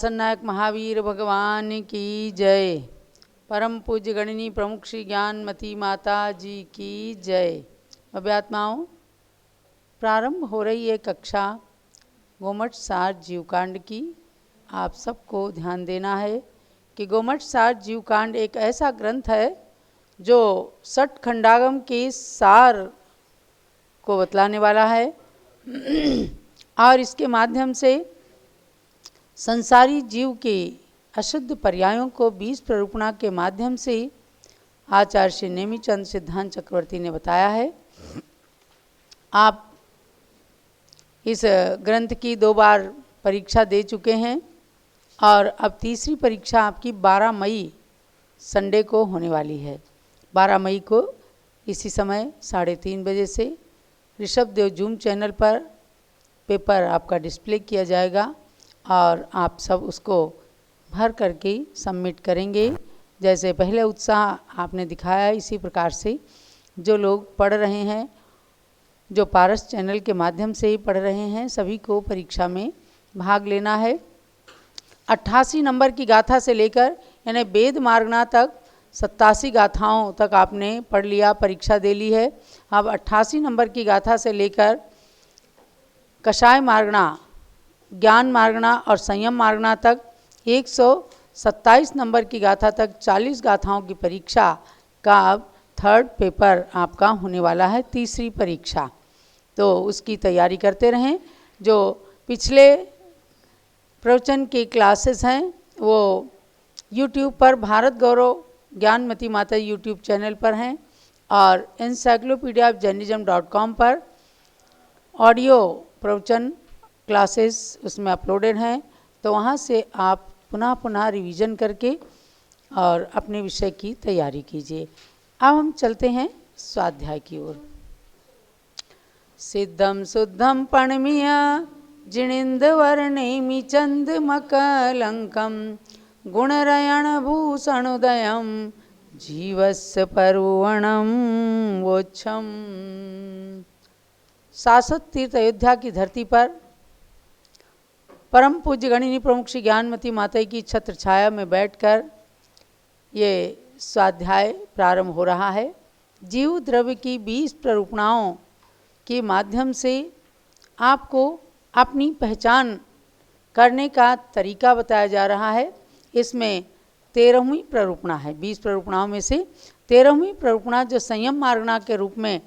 शासन नायक महावीर भगवान की जय। परम पूज्य गणिनी प्रमुख श्री ज्ञानमती माता जी की जय। अभ्यात्माओं, प्रारंभ हो रही है कक्षा गोमठ सार जीवकांड की। आप सबको ध्यान देना है कि गोमठ सार जीवकांड एक ऐसा ग्रंथ है जो 60 खंडागम के सार को बतलाने वाला है और इसके माध्यम से संसारी जीव के अशुद्ध पर्यायों को 20 प्ररूपणा के माध्यम से आचार्य श्री नेमीचंद सिद्धांत चक्रवर्ती ने बताया है। आप इस ग्रंथ की 2 बार परीक्षा दे चुके हैं और अब तीसरी परीक्षा आपकी 12 मई संडे को होने वाली है। 12 मई को इसी समय 3:30 बजे से ऋषभ देव जूम चैनल पर पेपर आपका डिस्प्ले किया जाएगा और आप सब उसको भर करके सबमिट करेंगे। जैसे पहले उत्साह आपने दिखाया इसी प्रकार से जो लोग पढ़ रहे हैं, जो पारस चैनल के माध्यम से ही पढ़ रहे हैं, सभी को परीक्षा में भाग लेना है। 88 नंबर की गाथा से लेकर यानी वेद मार्गना तक 87 गाथाओं तक आपने पढ़ लिया, परीक्षा दे ली है। अब 88 नंबर की गाथा से लेकर कषाय मार्गना, ज्ञान मार्गना और संयम मार्गना तक 127 नंबर की गाथा तक 40 गाथाओं की परीक्षा का अब 3rd पेपर आपका होने वाला है, तीसरी परीक्षा। तो उसकी तैयारी करते रहें। जो पिछले प्रवचन की क्लासेस हैं वो YouTube पर भारत गौरव ज्ञानमती माता YouTube चैनल पर हैं और encyclopedia-of-jainism.com पर ऑडियो प्रवचन क्लासेस उसमें अपलोडेड हैं। तो वहाँ से आप पुनः रिवीजन करके और अपने विषय की तैयारी कीजिए। अब हम चलते हैं स्वाध्याय की ओर। सिद्धम शुद्धम पणमीय जिणिंद वर्णेमि चंद्रमकलंकम गुणरयण भूषणोदयम जीवस्य पर्वणम वोच्छम। शाश्वत तीर्थ अयोध्या की धरती पर परम पूज्य गणिनी प्रमुख श्री ज्ञानमती माता की छत्र छाया में बैठकर ये स्वाध्याय प्रारंभ हो रहा है। जीव द्रव्य की 20 प्ररूपणाओं के माध्यम से आपको अपनी पहचान करने का तरीका बताया जा रहा है। इसमें 13वीं प्ररूपणा है। 20 प्ररूपणाओं में से 13वीं प्ररूपणा जो संयम मार्गना के रूप में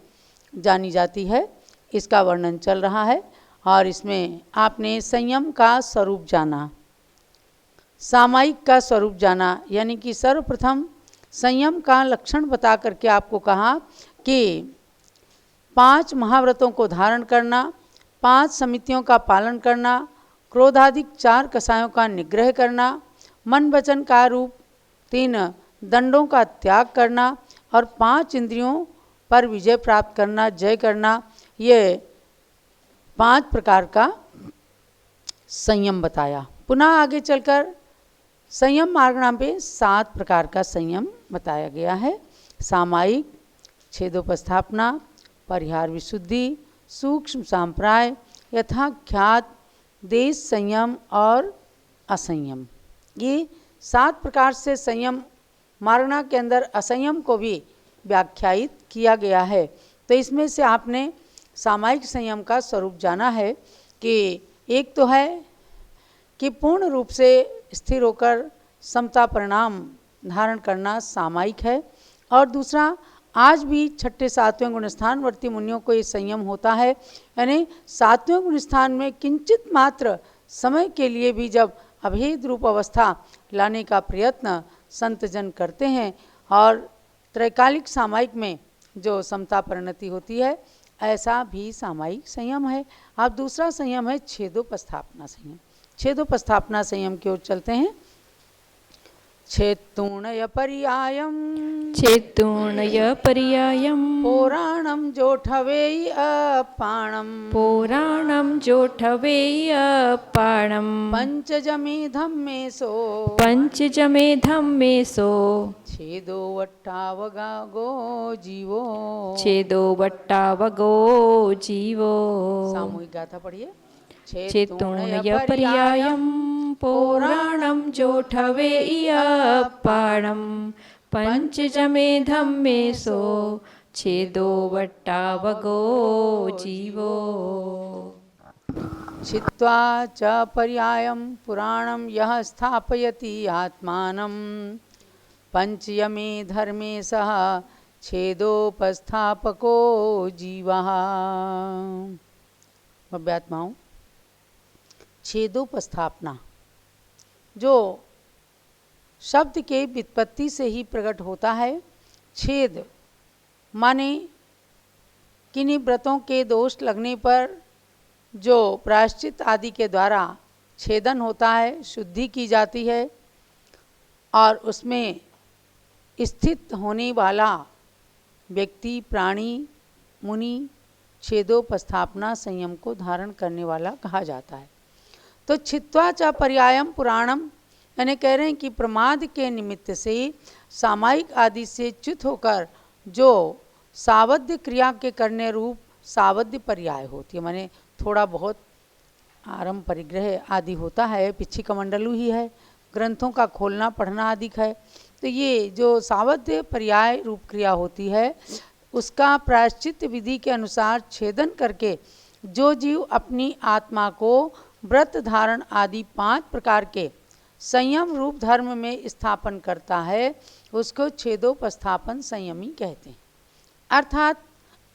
जानी जाती है, इसका वर्णन चल रहा है और इसमें आपने संयम का स्वरूप जाना, सामायिक का स्वरूप जाना, यानी कि सर्वप्रथम संयम का लक्षण बता करके आपको कहा कि 5 महाव्रतों को धारण करना, 5 समितियों का पालन करना, क्रोधाधिक 4 कसायों का निग्रह करना, मन वचन का रूप 3 दंडों का त्याग करना और 5 इंद्रियों पर विजय प्राप्त करना, जय करना, ये 5 प्रकार का संयम बताया। पुनः आगे चलकर संयम मार्गना पे 7 प्रकार का संयम बताया गया है। सामायिक, छेदोपस्थापना, परिहार विशुद्धि, सूक्ष्म सांप्राय, यथाख्यात, देश संयम और असंयम। ये 7 प्रकार से संयम मार्गना के अंदर असंयम को भी व्याख्यायित किया गया है। तो इसमें से आपने सामायिक संयम का स्वरूप जाना है कि एक तो है कि पूर्ण रूप से स्थिर होकर समता परिणाम धारण करना सामायिक है, और दूसरा आज भी 6ठे 7वें गुण स्थानवर्ती मुनियों को ये संयम होता है, यानी 7वें गुण स्थान में किंचित मात्र समय के लिए भी जब अभेद रूप अवस्था लाने का प्रयत्न संत जन करते हैं और त्रैकालिक सामायिक में जो समता परिणति होती है, ऐसा भी सामायिक संयम है। अब दूसरा संयम है छेदोपस्थापना संयम। छेदोपस्थापना संयम की ओर चलते हैं। छेत्तूणय पर्यायम, छेत्तूणय पर्यायम, पुराणम जोठवेय अपाणम, पुराणम जोठवेय अपाणम, पंचजमे धम्मेसो, पंचजमे धम्मेसो, छेदो वट्टावगो जीवो, छेदो वट्टावगो जीवो। सामूहिक गाथा पढ़िए। चेतुणयपर्यायं पुराणं जोठवेयपाणं पञ्चजमे धम्मे सो छेदो वट्टावगो जीवो। छित्त्वा च पर्यायं पुराणं यः स्थापयति आत्मानं पंचयमे धर्मे सह छेदोपस्थापको जीवः। भव्यात्माओं, छेदोपस्थापना जो शब्द के व्युत्पत्ति से ही प्रकट होता है। छेद माने किन्हीं व्रतों के दोष लगने पर जो प्रायश्चित आदि के द्वारा छेदन होता है, शुद्धि की जाती है और उसमें स्थित होने वाला व्यक्ति, प्राणी, मुनि छेदोपस्थापना संयम को धारण करने वाला कहा जाता है। तो छित्त्वा च पर्यायम पुराणम यानी कह रहे हैं कि प्रमाद के निमित्त से सामायिक आदि से च्युत होकर जो सावध्य क्रिया के करने रूप सावध्य पर्याय होती है, माने थोड़ा बहुत आरंभ परिग्रह आदि होता है, पिछी कमंडलू ही है, ग्रंथों का खोलना पढ़ना आदि है। तो ये जो सावध्य पर्याय रूप क्रिया होती है उसका प्रायश्चित विधि के अनुसार छेदन करके जो जीव अपनी आत्मा को व्रत धारण आदि 5 प्रकार के संयम रूप धर्म में स्थापन करता है उसको छेदोपस्थापन संयमी कहते हैं। अर्थात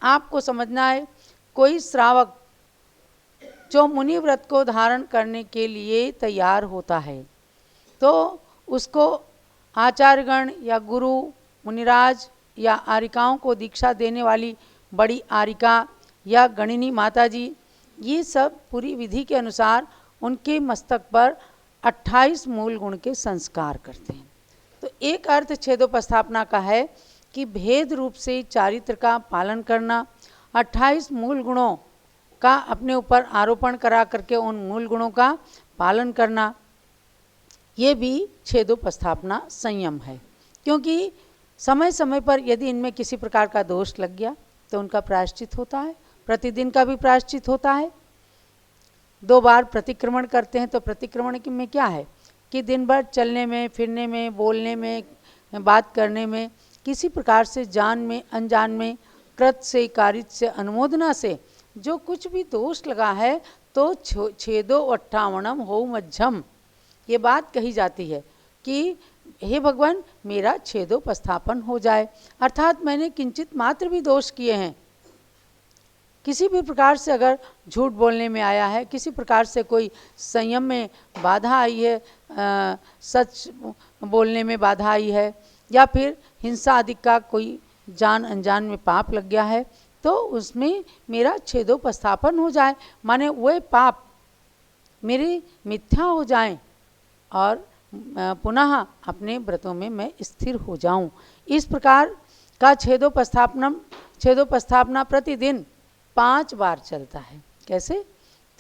आपको समझना है, कोई श्रावक जो मुनि व्रत को धारण करने के लिए तैयार होता है तो उसको आचार्यगण या गुरु, मुनिराज या आरिकाओं को दीक्षा देने वाली बड़ी आरिका या गणिनी माता जी, ये सब पूरी विधि के अनुसार उनके मस्तक पर 28 मूल गुण के संस्कार करते हैं। तो एक अर्थ छेदोपस्थापना का है कि भेद रूप से चारित्र का पालन करना, 28 मूल गुणों का अपने ऊपर आरोपण करा करके उन मूल गुणों का पालन करना, ये भी छेदोपस्थापना संयम है। क्योंकि समय समय पर यदि इनमें किसी प्रकार का दोष लग गया तो उनका प्रायश्चित होता है, प्रतिदिन का भी प्रायश्चित होता है। 2 बार प्रतिक्रमण करते हैं तो प्रतिक्रमण में क्या है कि दिन भर चलने में, फिरने में, बोलने में, बात करने में किसी प्रकार से जान में, अनजान में, कृत से, कारित से, अनुमोदना से जो कुछ भी दोष लगा है तो छेदो अट्ठावणम हो मज्झम, ये बात कही जाती है कि हे भगवान मेरा छेदोपस्थापन हो जाए। अर्थात मैंने किंचित मात्र भी दोष किए हैं, किसी भी प्रकार से अगर झूठ बोलने में आया है, किसी प्रकार से कोई संयम में बाधा आई है, सच बोलने में बाधा आई है, या फिर हिंसा आदि का कोई जान अनजान में पाप लग गया है तो उसमें मेरा छेदोपस्थापन हो जाए, माने वह पाप मेरे मिथ्या हो जाएं और पुनः अपने व्रतों में मैं स्थिर हो जाऊं। इस प्रकार का छेदोपस्थापना प्रतिदिन 5 बार चलता है। कैसे?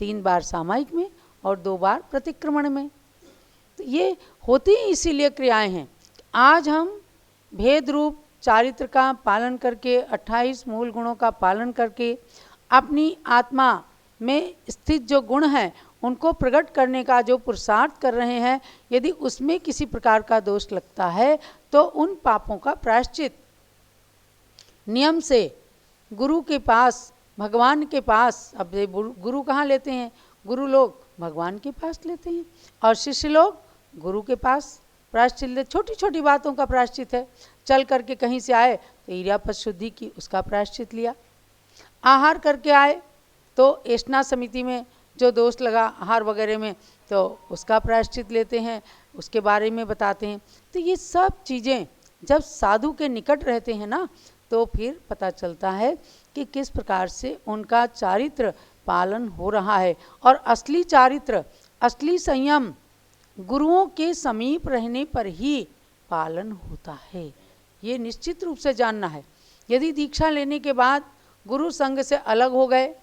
3 बार सामायिक में और 2 बार प्रतिक्रमण में। तो ये होती इसीलिए क्रियाएं हैं। आज हम भेद रूप चारित्र का पालन करके 28 मूल गुणों का पालन करके अपनी आत्मा में स्थित जो गुण हैं उनको प्रकट करने का जो पुरुषार्थ कर रहे हैं, यदि उसमें किसी प्रकार का दोष लगता है तो उन पापों का प्रायश्चित नियम से गुरु के पास, भगवान के पास, अब गुरु कहाँ लेते हैं? गुरु लोग भगवान के पास लेते हैं और शिष्य लोग गुरु के पास प्रायश्चित ले। छोटी छोटी बातों का प्रायश्चित है, चल करके कहीं से आए तो इरियापत शुद्धि की, उसका प्रायश्चित लिया। आहार करके आए तो एष्णा समिति में जो दोष लगा आहार वगैरह में तो उसका प्रायश्चित लेते हैं, उसके बारे में बताते हैं। तो ये सब चीज़ें जब साधु के निकट रहते हैं ना तो फिर पता चलता है कि किस प्रकार से उनका चारित्र पालन हो रहा है। और असली चारित्र, असली संयम गुरुओं के समीप रहने पर ही पालन होता है, ये निश्चित रूप से जानना है। यदि दीक्षा लेने के बाद गुरु संग से अलग हो गए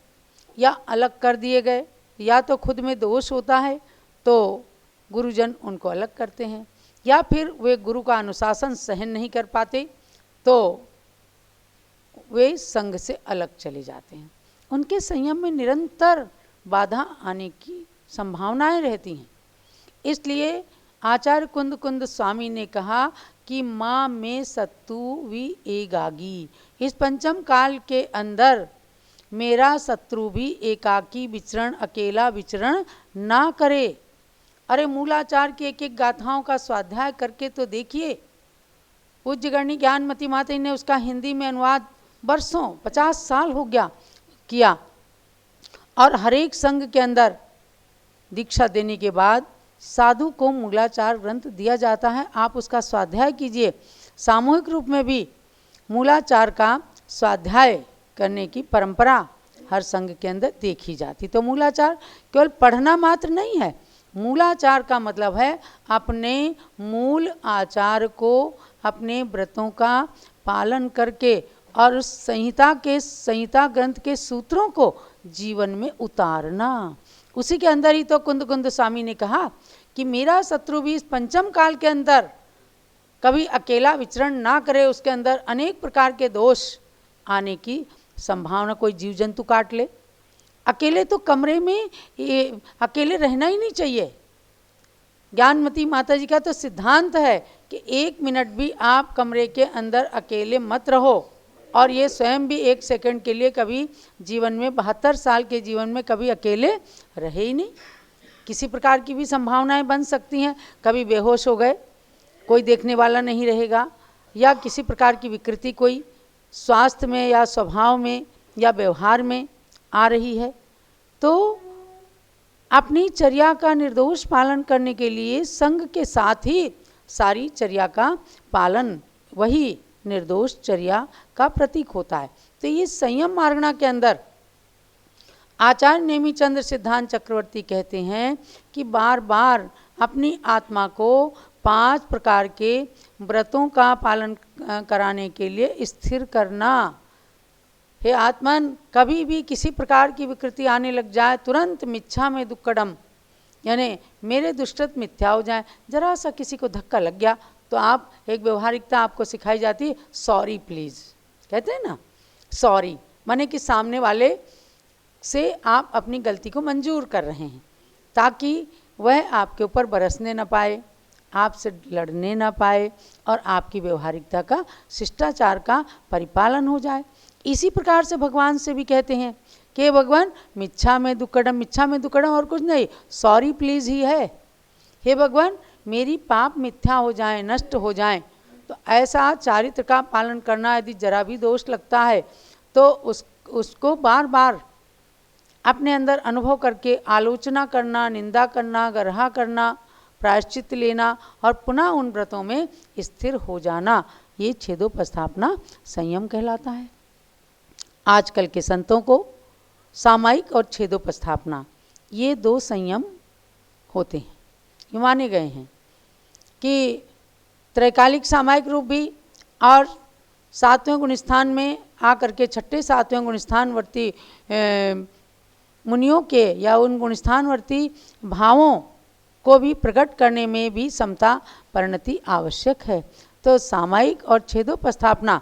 या अलग कर दिए गए या तो खुद में दोष होता है तो गुरुजन उनको अलग करते हैं, या फिर वे गुरु का अनुशासन सहन नहीं कर पाते तो वे संघ से अलग चले जाते हैं। उनके संयम में निरंतर बाधा आने की संभावनाएं रहती हैं। इसलिए आचार्य कुंद कुंद स्वामी ने कहा कि माँ में सत्तु भी एगागी, इस पंचम काल के अंदर मेरा शत्रु भी एकाकी विचरण, अकेला विचरण ना करे। अरे मूलाचार की एक एक गाथाओं का स्वाध्याय करके तो देखिए। पूज्य गणनी ज्ञानमती माता ने उसका हिंदी में अनुवाद वर्षों 50 साल हो गया किया, और हर एक संघ के अंदर दीक्षा देने के बाद साधु को मूलाचार ग्रंथ दिया जाता है। आप उसका स्वाध्याय कीजिए। सामूहिक रूप में भी मूलाचार का स्वाध्याय करने की परंपरा हर संघ के अंदर देखी जाती। तो मूलाचार केवल पढ़ना मात्र नहीं है। मूलाचार का मतलब है अपने मूल आचार को, अपने व्रतों का पालन करके और उस संहिता ग्रंथ के सूत्रों को जीवन में उतारना। उसी के अंदर ही तो कुंद कुंद स्वामी ने कहा कि मेरा शत्रु भी इस पंचम काल के अंदर कभी अकेला विचरण ना करे, उसके अंदर अनेक प्रकार के दोष आने की संभावना। कोई जीव जंतु काट ले, अकेले तो कमरे में अकेले रहना ही नहीं चाहिए। ज्ञानमती माता जी का तो सिद्धांत है कि 1 मिनट भी आप कमरे के अंदर अकेले मत रहो। और ये स्वयं भी 1 सेकंड के लिए कभी जीवन में 72 साल के जीवन में कभी अकेले रहे ही नहीं। किसी प्रकार की भी संभावनाएं बन सकती हैं। कभी बेहोश हो गए, कोई देखने वाला नहीं रहेगा, या किसी प्रकार की विकृति कोई स्वास्थ्य में या स्वभाव में या व्यवहार में आ रही है, तो अपनी चर्या का निर्दोष पालन करने के लिए संघ के साथ ही सारी चर्या का पालन वही निर्दोष चर्या का प्रतीक होता है। तो ये संयम मार्गणा के अंदर आचार्य नेमिचंद्र सिद्धांत चक्रवर्ती कहते हैं कि बार बार अपनी आत्मा को 5 प्रकार के व्रतों का पालन कराने के लिए स्थिर करना। हे आत्मन, कभी भी किसी प्रकार की विकृति आने लग जाए, तुरंत मिच्छा में दुक्कडम, यानी मेरे दुष्टत मिथ्या हो जाए। जरा सा किसी को धक्का लग गया तो आप एक व्यवहारिकता आपको सिखाई जाती है, सॉरी प्लीज़, कहते हैं ना, सॉरी माने कि सामने वाले से आप अपनी गलती को मंजूर कर रहे हैं ताकि वह आपके ऊपर बरसने न पाए, आपसे लड़ने न पाए और आपकी व्यवहारिकता का, शिष्टाचार का परिपालन हो जाए। इसी प्रकार से भगवान से भी कहते हैं कि भगवान मिच्छा में दुक्कडम और कुछ नहीं, सॉरी प्लीज़ ही है। हे भगवान, मेरी पाप मिथ्या हो जाए, नष्ट हो जाए, तो ऐसा चारित्र का पालन करना यदि जरा भी दोष लगता है तो उसको बार बार अपने अंदर अनुभव करके आलोचना करना, निंदा करना, गर्हा करना, प्रायश्चित लेना और पुनः उन व्रतों में स्थिर हो जाना, ये छेदोपस्थापना संयम कहलाता है। आजकल के संतों को सामायिक और छेदोपस्थापना ये 2 संयम होते हैं, ये माने गए हैं कि त्रैकालिक सामायिक रूप भी और 7वें गुणस्थान में आकर के 6ठे 7वें गुणस्थानवर्ती मुनियों के या उन गुणस्थानवर्ती भावों को भी प्रकट करने में भी समता परिणति आवश्यक है। तो सामायिक और छेदोपस्थापना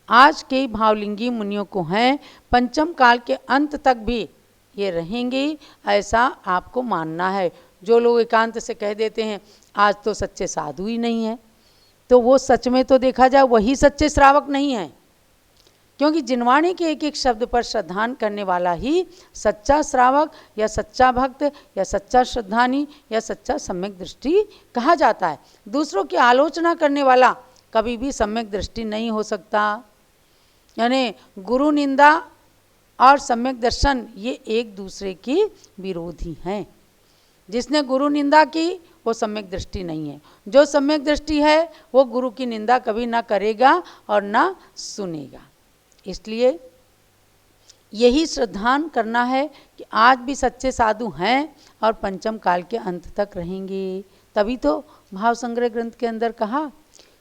आज के भावलिंगी मुनियों को हैं, पंचम काल के अंत तक भी ये रहेंगे, ऐसा आपको मानना है। जो लोग एकांत से कह देते हैं आज तो सच्चे साधु ही नहीं है, तो वो सच में तो देखा जाए वही सच्चे श्रावक नहीं है, क्योंकि जिनवाणी के एक एक शब्द पर श्रद्धान करने वाला ही सच्चा श्रावक या सच्चा भक्त या सच्चा श्रद्धानी या सच्चा सम्यक दृष्टि कहा जाता है। दूसरों की आलोचना करने वाला कभी भी सम्यक दृष्टि नहीं हो सकता। यानी गुरु निंदा और सम्यक दर्शन ये एक दूसरे के विरोधी हैं। जिसने गुरु निंदा की वो सम्यक दृष्टि नहीं है, जो सम्यक दृष्टि है वो गुरु की निंदा कभी ना करेगा और ना सुनेगा। इसलिए यही श्रद्धान करना है कि आज भी सच्चे साधु हैं और पंचम काल के अंत तक रहेंगे। तभी तो भाव संग्रह ग्रंथ के अंदर कहा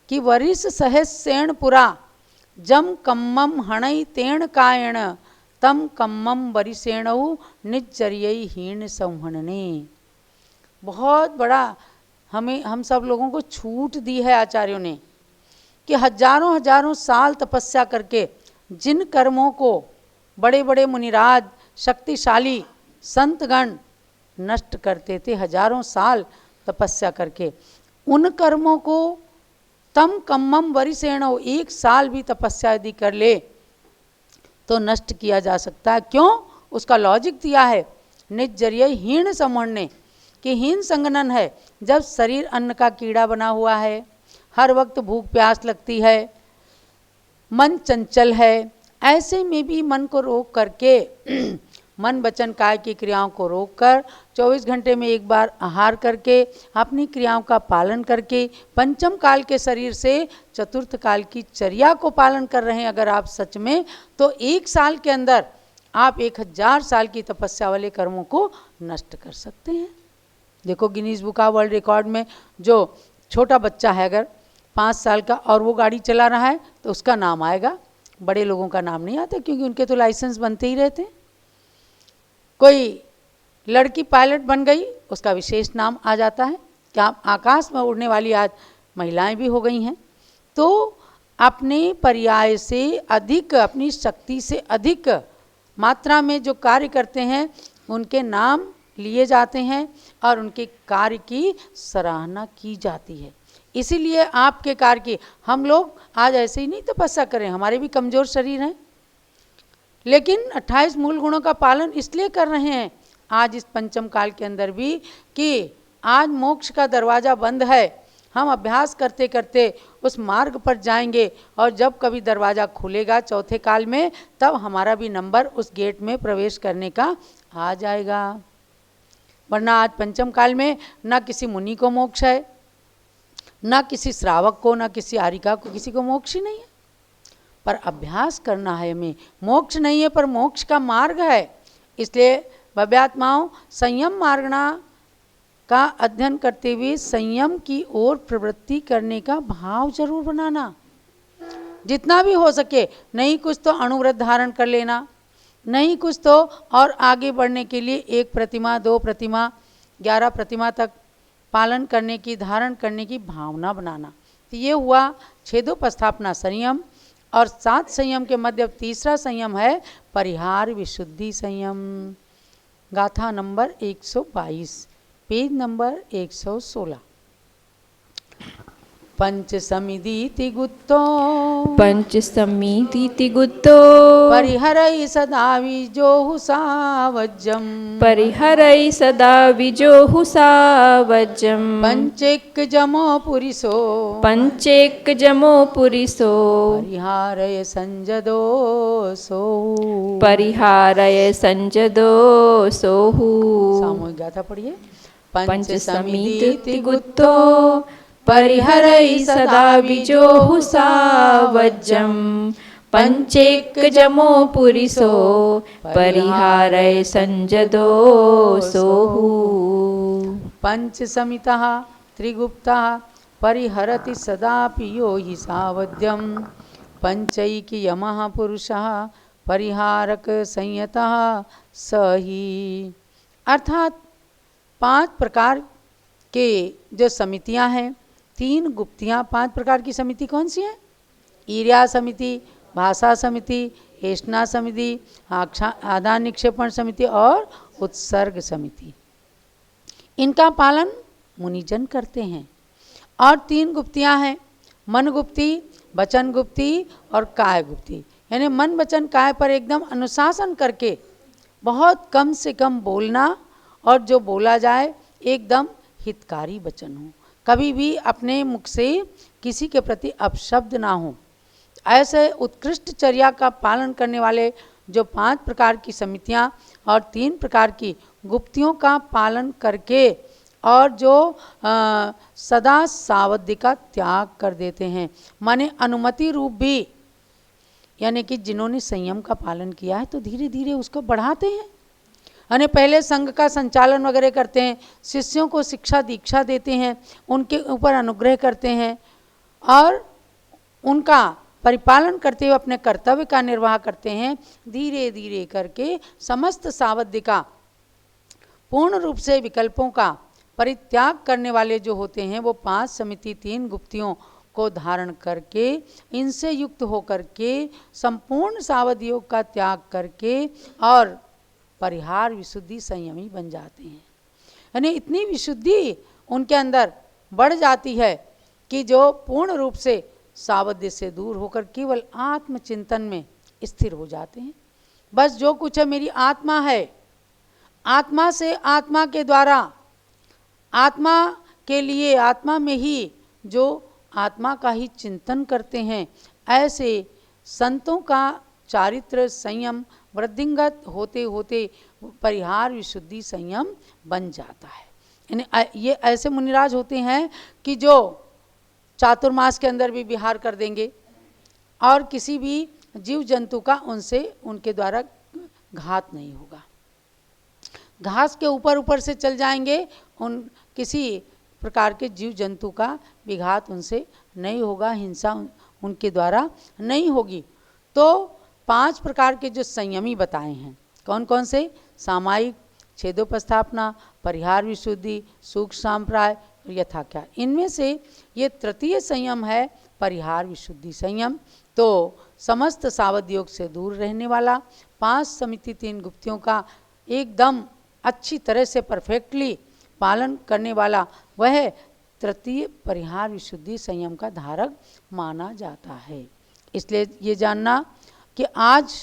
कि वरिष सहस सेण पुरा जम कम्मम हणई तेण कायण तम कम्मम वरिसेणऊ निजचर्यई हीन संहनने। बहुत बड़ा हम सब लोगों को छूट दी है आचार्यों ने कि हजारों हजारों साल तपस्या करके जिन कर्मों को बड़े बड़े मुनिराज शक्तिशाली संतगण नष्ट करते थे हजारों साल तपस्या करके। उन कर्मों को तम कम्मम वरिसेण, 1 साल भी तपस्या यदि कर ले तो नष्ट किया जा सकता है। क्यों? उसका लॉजिक दिया है निज जरिए हीन समण्य, कि हीन संगनन है। जब शरीर अन्न का कीड़ा बना हुआ है, हर वक्त भूख प्यास लगती है, मन चंचल है, ऐसे में भी मन को रोक करके मन वचन काय की क्रियाओं को रोक कर 24 घंटे में एक बार आहार करके अपनी क्रियाओं का पालन करके पंचम काल के शरीर से चतुर्थ काल की चर्या को पालन कर रहे हैं अगर आप सच में, तो 1 साल के अंदर आप 1000 साल की तपस्या वाले कर्मों को नष्ट कर सकते हैं। देखो Guinness book of world record में जो छोटा बच्चा है अगर 5 साल का और वो गाड़ी चला रहा है तो उसका नाम आएगा, बड़े लोगों का नाम नहीं आता, क्योंकि उनके तो लाइसेंस बनते ही रहते। कोई लड़की पायलट बन गई, उसका विशेष नाम आ जाता है। क्या आकाश में उड़ने वाली आज महिलाएं भी हो गई हैं। तो अपने पर्याय से अधिक, अपनी शक्ति से अधिक मात्रा में जो कार्य करते हैं उनके नाम लिए जाते हैं और उनके कार्य की सराहना की जाती है। इसीलिए आपके कार्य की, हम लोग आज ऐसे ही नहीं तपस्या करें, हमारे भी कमज़ोर शरीर हैं, लेकिन 28 मूल गुणों का पालन इसलिए कर रहे हैं आज इस पंचम काल के अंदर भी कि आज मोक्ष का दरवाज़ा बंद है। हम अभ्यास करते करते उस मार्ग पर जाएंगे और जब कभी दरवाज़ा खुलेगा चौथे काल में, तब हमारा भी नंबर उस गेट में प्रवेश करने का आ जाएगा। वरना आज पंचम काल में ना किसी मुनि को मोक्ष है, ना किसी श्रावक को, ना किसी आरिका को, किसी को मोक्ष ही नहीं है। पर अभ्यास करना है हमें, मोक्ष नहीं है पर मोक्ष का मार्ग है। इसलिए भव्यात्माओं, संयम मार्गणा का अध्ययन करते हुए संयम की ओर प्रवृत्ति करने का भाव जरूर बनाना, जितना भी हो सके। नहीं कुछ तो अणुव्रत धारण कर लेना, नहीं कुछ तो और आगे बढ़ने के लिए 1 प्रतिमा, 2 प्रतिमा, 11 प्रतिमा तक पालन करने की, धारण करने की भावना बनाना। तो ये हुआ छेदोपस्थापना संयम। और 7 संयम के मध्य तीसरा संयम है परिहार विशुद्धि संयम। गाथा नंबर 122, पेज नंबर 116। पंच समिदीति गुत्तो, पंच समिदीति गुत्तो, परिहरै सदा विजोहु सावज्जम, परिहरै सदा विजोहु सावज्जम, पंचेक जमो पुरिसो, पंचेक जमो पुरिसो, परिहारय संजदो सोहु, परिहारय संजदो सोहु। सामूहिक गाथा पढ़िए। पंच समिदीति गुत्तो, परिहरै सदा विजोहु सावज्जम, पंचेक जमो पुरिसो, परिहारय संजदो सोहु। पंच समितः त्रिगुप्तः परिहरति सदापि यो हि सावध्यम, पंचैकी यमः पुरुषः परिहारक संयतः स ही। अर्थात 5 प्रकार के जो समितियां हैं, 3 गुप्तियां, 5 प्रकार की समिति कौन सी है? ईर्या समिति, भाषा समिति, हेष्णा समिति, आदान निक्षेपण समिति और उत्सर्ग समिति। इनका पालन मुनिजन करते हैं। और 3 गुप्तियां हैं, मन गुप्ति, वचन गुप्ति और काय गुप्ति। यानी मन वचन काय पर एकदम अनुशासन करके बहुत कम से कम बोलना, और जो बोला जाए एकदम हितकारी वचन हो, कभी भी अपने मुख से किसी के प्रति अपशब्द ना हो। ऐसे उत्कृष्ट चर्या का पालन करने वाले जो 5 प्रकार की समितियां और 3 प्रकार की गुप्तियों का पालन करके और जो सदा सावध्य का त्याग कर देते हैं, माने अनुमति रूप भी, यानी कि जिन्होंने संयम का पालन किया है तो धीरे धीरे उसको बढ़ाते हैं। यानी पहले संघ का संचालन वगैरह करते हैं, शिष्यों को शिक्षा दीक्षा देते हैं, उनके ऊपर अनुग्रह करते हैं और उनका परिपालन करते हुए अपने कर्तव्य का निर्वाह करते हैं। धीरे धीरे करके समस्त सावध्य का पूर्ण रूप से विकल्पों का परित्याग करने वाले जो होते हैं वो 5 समिति 3 गुप्तियों को धारण करके, इनसे युक्त होकर के संपूर्ण सावध योग का त्याग करके और परिहार विशुद्धि संयमी बन जाते हैं। यानी इतनी विशुद्धि उनके अंदर बढ़ जाती है कि जो पूर्ण रूप से सावध्य से दूर होकर केवल आत्मचिंतन में स्थिर हो जाते हैं। बस जो कुछ है मेरी आत्मा है, आत्मा से आत्मा के द्वारा, आत्मा के लिए, आत्मा में ही जो आत्मा का ही चिंतन करते हैं, ऐसे संतों का चारित्र संयम वृद्धिंगत होते होते परिहार विशुद्धि संयम बन जाता है। यानी ये ऐसे मुनिराज होते हैं कि जो चातुर्मास के अंदर भी विहार कर देंगे और किसी भी जीव जंतु का उनके द्वारा घात नहीं होगा। घास के ऊपर ऊपर से चल जाएंगे, किसी प्रकार के जीव जंतु का विघात उनसे नहीं होगा, हिंसा उनके द्वारा नहीं होगी। तो 5 प्रकार के जो संयमी बताए हैं, कौन कौन से? सामायिक, छेदोपस्थापना, परिहार विशुद्धि, सूक्ष्म सांप्राय और यथाख्या। इनमें से ये तृतीय संयम है परिहार विशुद्धि संयम। तो समस्त सावध योग से दूर रहने वाला, 5 समिति 3 गुप्तियों का एकदम अच्छी तरह से परफेक्टली पालन करने वाला वह तृतीय परिहार विशुद्धि संयम का धारक माना जाता है। इसलिए ये जानना कि आज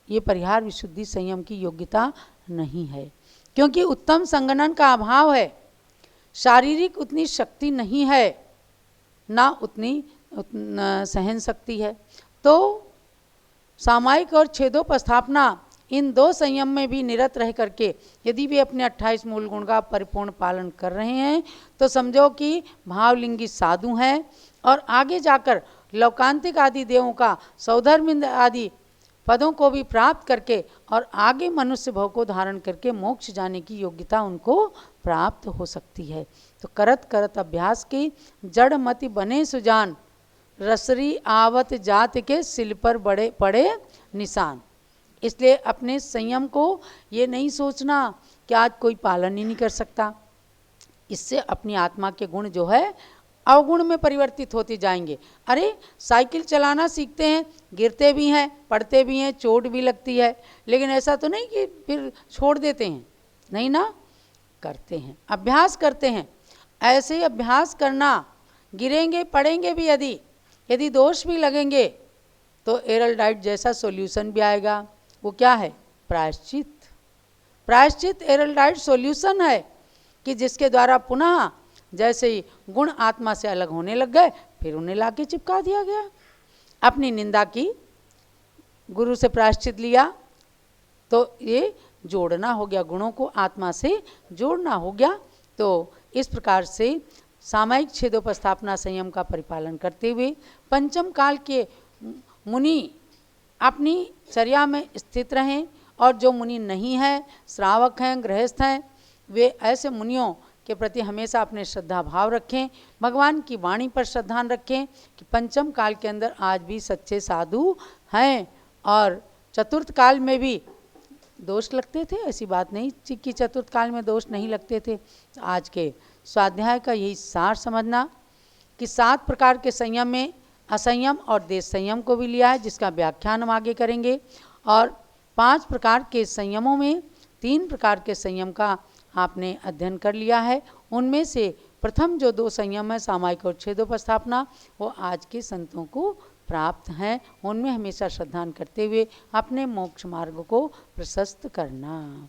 ये परिहार विशुद्धि संयम की योग्यता नहीं है, क्योंकि उत्तम संगणन का अभाव है, शारीरिक उतनी शक्ति नहीं है, ना उतनी सहन शक्ति है। तो सामायिक और छेदोपस्थापना इन 2 संयम में भी निरत रह करके यदि वे अपने 28 मूल गुण का परिपूर्ण पालन कर रहे हैं तो समझो कि भावलिंगी साधु हैं और आगे जाकर लौकांतिक आदि देवों का सौधर्मिंद आदि पदों को भी प्राप्त करके और आगे मनुष्य भव को धारण करके मोक्ष जाने की योग्यता उनको प्राप्त हो सकती है। तो करत करत अभ्यास की जड़ मति बने सुजान, रसरी आवत जात के सिल पर बड़े पड़े निशान। इसलिए अपने संयम को ये नहीं सोचना कि आज कोई पालन ही नहीं कर सकता, इससे अपनी आत्मा के गुण जो है अवगुण में परिवर्तित होते जाएंगे। अरे साइकिल चलाना सीखते हैं, गिरते भी हैं, पड़ते भी हैं, चोट भी लगती है, लेकिन ऐसा तो नहीं कि फिर छोड़ देते हैं, नहीं ना, करते हैं, अभ्यास करते हैं। ऐसे अभ्यास करना, गिरेंगे पड़ेंगे भी, यदि दोष भी लगेंगे तो एरलडाइट जैसा सॉल्यूशन भी आएगा। वो क्या है? प्रायश्चित। प्रायश्चित एरलडाइट सॉल्यूशन है कि जिसके द्वारा पुनः जैसे ही गुण आत्मा से अलग होने लग गए फिर उन्हें लाके चिपका दिया गया। अपनी निंदा की, गुरु से प्रायश्चित लिया तो ये जोड़ना हो गया, गुणों को आत्मा से जोड़ना हो गया। तो इस प्रकार से सामायिक छेदोपस्थापना संयम का परिपालन करते हुए पंचम काल के मुनि अपनी चर्या में स्थित रहें, और जो मुनि नहीं हैं, श्रावक हैं, गृहस्थ हैं, वे ऐसे मुनियों के प्रति हमेशा अपने श्रद्धा भाव रखें, भगवान की वाणी पर श्रद्धा रखें कि पंचम काल के अंदर आज भी सच्चे साधु हैं। और चतुर्थ काल में भी दोष लगते थे, ऐसी बात नहीं कि चतुर्थ काल में दोष नहीं लगते थे। आज के स्वाध्याय का यही सार समझना कि 7 प्रकार के संयम में असंयम और देश संयम को भी लिया है, जिसका व्याख्यान हम आगे करेंगे। और 5 प्रकार के संयमों में 3 प्रकार के संयम का आपने अध्ययन कर लिया है। उनमें से प्रथम जो 2 संयम है, सामायिक और छेदोपस्थापना, वो आज के संतों को प्राप्त हैं। उनमें हमेशा श्रद्धान करते हुए अपने मोक्ष मार्ग को प्रशस्त करना।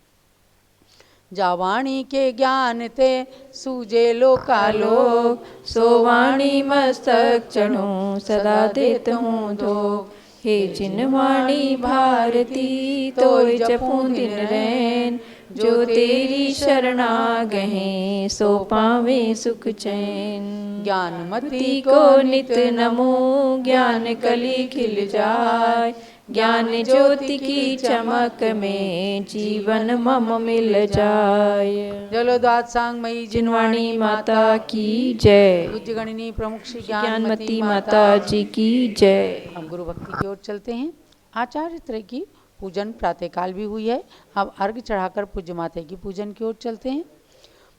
जावाणी के ज्ञान ते सूजे लोकालोक, सोवाणी मस्तक चढ़ो सदा देत हूँ धोख। हे जिन वाणी भारती तोय जपूं दिन रैन, जो तेरी शरणा गहे सो पावे सुख चैन। ज्ञानमती को नित नमो ज्ञान कली खिल जाय, ज्ञान ज्योति की चमक में जीवन मम मिल जाय। जलोद्वाद सांगमयी जिनवाणी माता की जय। पूज्य गणिनी प्रमुख श्री ज्ञानमती माता जी की जय। हम गुरु भक्ति की ओर चलते हैं। आचार्य त्रय की पूजन प्रातःकाल भी हुई है। अब अर्घ चढ़ाकर पूज्य माता की पूजन की ओर चलते हैं।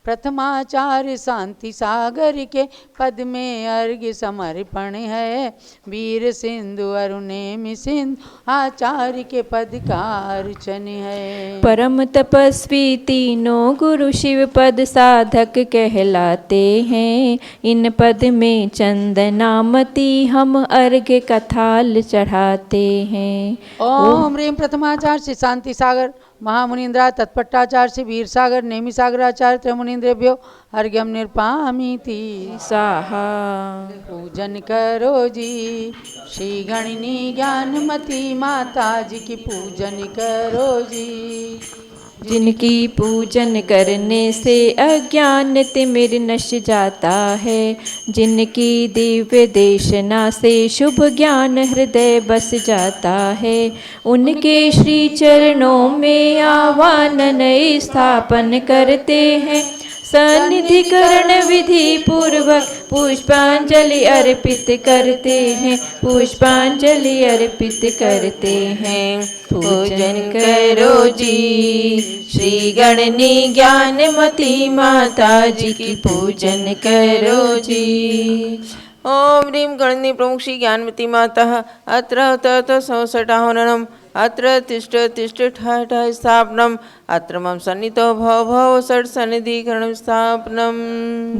प्रथमाचार्य शांति सागर के पद में अर्घ्य समर्पण है। वीर सिंधु अरुणेमि सिंधु आचार्य के पद का अर्चन है। परम तपस्वी तीनों गुरु शिव पद साधक कहलाते हैं। इन पद में चंदनामती हम अर्घ्य कथाल चढ़ाते हैं। ओम ह्रीम प्रथमाचार्य श्री शांति सागर महामुनीन्द्रा तत्पट्टाचार्य श्री वीर सागर नेमि सागराचार्य त्रिमुनीन्द्रेभ्यो अर्घ्यम निर्पामीति स्वाहा। पूजन करो जी श्री गणनी ज्ञानमती माता जी की पूजन करो जी। जिनकी पूजन करने से अज्ञान तिमिर नश जाता है। जिनकी दिव्य देशना से शुभ ज्ञान हृदय बस जाता है। उनके श्री चरणों में आवाहन स्थापन करते हैं। सन्निधिकरण विधि पूर्वक पुष्पांजलि अर्पित करते हैं। पुष्पांजलि अर्पित करते हैं। पूजन करो जी श्री गणनी ज्ञानमती माता जी की पूजन करो जी। ओम ह्रीं गणनी प्रमुख श्री ज्ञानमती माता अत्र तत संसटाहननम अत्र तिष्ठ तिष्ठ ठा ठा स्थापनम अत्र मम सन्निधो भव भव षट सन्निधिकरण स्थापनम।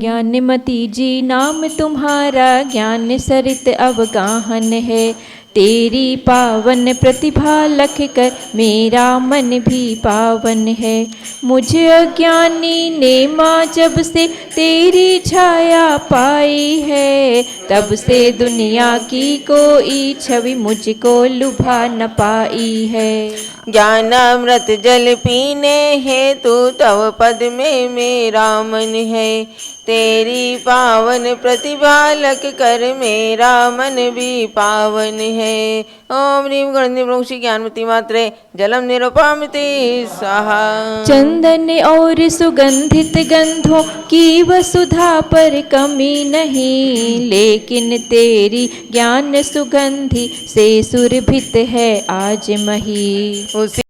ज्ञानमती जी नाम तुम्हारा ज्ञान सरित अवगाहन है। तेरी पावन प्रतिभा लख कर मेरा मन भी पावन है। मुझे अज्ञानी ने माँ जब से तेरी छाया पाई है। तब से दुनिया की कोई छवि मुझको लुभा न पाई है। ज्ञानामृत जल पीने हेतु तव पद में मेरा मन है। तेरी पावन प्रतिभा लख कर मेरा मन भी पावन है। ओम ह्रीं गणनी प्रमुख श्री ज्ञानमती मात्रे जलम निरुपामिति स्वाहा। चंदन और सुगंधित गंधों की वसुधा पर कमी नहीं। लेकिन तेरी ज्ञान सुगंधि से सुरभित है आज मही। उसी